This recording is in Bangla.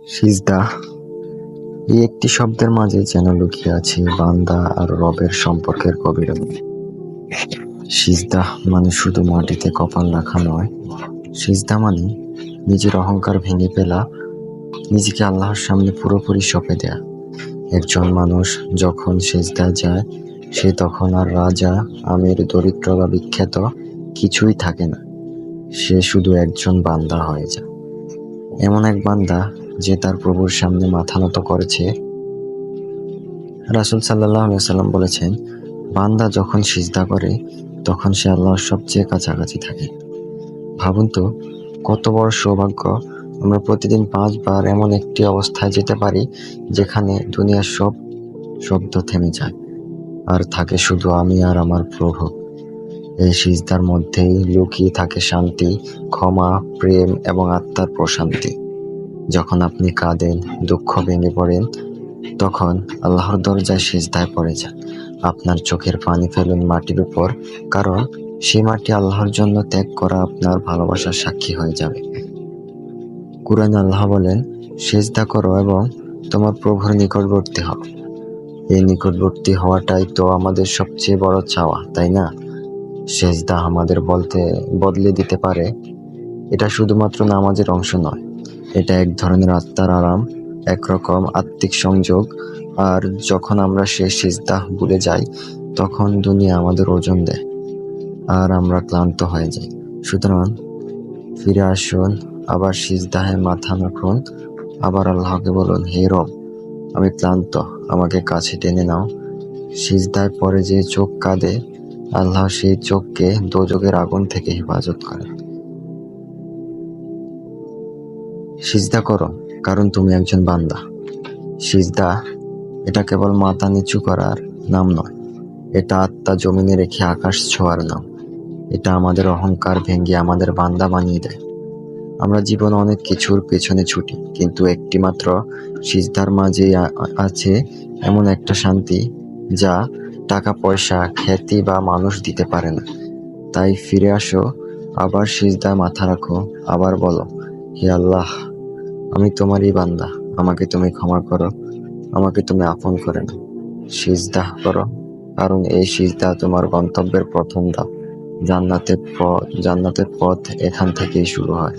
সিজদা এই একটি শব্দের মাঝে যেন লুকিয়ে আছে বান্দা আর রবের সম্পর্কের গভীরতা। সিজদা মানে শুধু মাটিতে কপাল রাখা নয়, সিজদা মানে নিজের অহংকার ভেঙে ফেলা, নিজেকে আল্লাহর সামনে পুরোপুরি সঁপে দেয়া। একজন মানুষ যখন সিজদায় যায়, সে তখন আর রাজা, আমির, দরিদ্র বা বিখ্যাত কিছুই থাকে না। সে শুধু একজন বান্দা হয়ে যায়, এমন এক বান্দা যে তার প্রভুর সামনে মাথা নত করেছে। রাসূল সাল্লাল্লাহু আলাইহি ওয়াসাল্লাম বলেছেন, বান্দা যখন সিজদা করে তখন সে আল্লাহর সবচেয়ে কাছাকাছি থাকে। ভাবুন তো, কত বড় সৌভাগ্য আমরা প্রতিদিন 5 বার এমন একটি অবস্থায় যেতে পারি যেখানে দুনিয়ার সব শব্দ থেমে যায়, আর থাকে শুধু আমি আর আমার প্রভু। এই সিজদার মধ্যেই লুকিয়ে থাকে শান্তি, ক্ষমা, প্রেম এবং আত্মার প্রশান্তি। যখন আপনি কাঁদেন, দুঃখ ভেঙে পড়েন, তখন আল্লাহর দরজায় সিজদায় পড়ে যান। আপনার চোখের পানি ফেলুন মাটির উপর, কারণ সেই মাটি আল্লাহর জন্য ত্যাগ করা আপনার ভালোবাসার সাক্ষী হয়ে যাবে। কুরআনে আল্লাহ বলেন, সিজদা করো এবং তোমার প্রভুর নিকটবর্তী হও। এই নিকটবর্তী হওয়াটাই তো আমাদের সবচেয়ে বড় চাওয়া, তাই না? সিজদা আমাদের বদলে দিতে পারে। এটা শুধুমাত্র নামাজের অংশ নয়, এটা এক ধরনের আত্মার আরাম, একরকম আত্মিক সংযোগ। আর যখন আমরা সেই সিজদা ভুলে যাই, তখন দুনিয়া আমাদের ওজন দেয় আর আমরা ক্লান্ত হয়ে যাই। সুতরাং ফিরে আসুন, আবার সিজদায় মাথা রাখুন, আবার আল্লাহকে বলুন, হে রব, আমি ক্লান্ত, আমাকে কাছে টেনে নাও। সিজদায় পরে যে চোখ কাঁদে, আল্লাহ সেই চোখকে দোজখের আগুন থেকে হেফাজত করে। সিজদা করো, কারণ তুমি একজন বান্দা। সিজদা এটা কেবল মাথা নিচু করার নাম নয়, এটা আত্মা জমিনে রেখে আকাশ ছোঁয়ার নাম। এটা আমাদের অহংকার ভেঙে আমাদের বান্দা বানিয়ে দেয়। আমরা জীবনে অনেক কিছুর পেছনে ছুটি, কিন্তু একটি মাত্র সিজদার মাঝেই আছে এমন একটা শান্তি যা টাকা পয়সা, খ্যাতি বা মানুষ দিতে পারে না। তাই ফিরে আসো, আবার সিজদায় মাথা রাখো, আবার বলো, হে আল্লাহ, আমি তোমারই বান্দা, আমাকে তুমি ক্ষমা করো, আমাকে তুমি আপন করে নাও। সিজদা করো, কারণ এই সিজদা তোমার গন্তব্যের প্রথম ধাপ। জান্নাতের পথ এখান থেকেই শুরু হয়।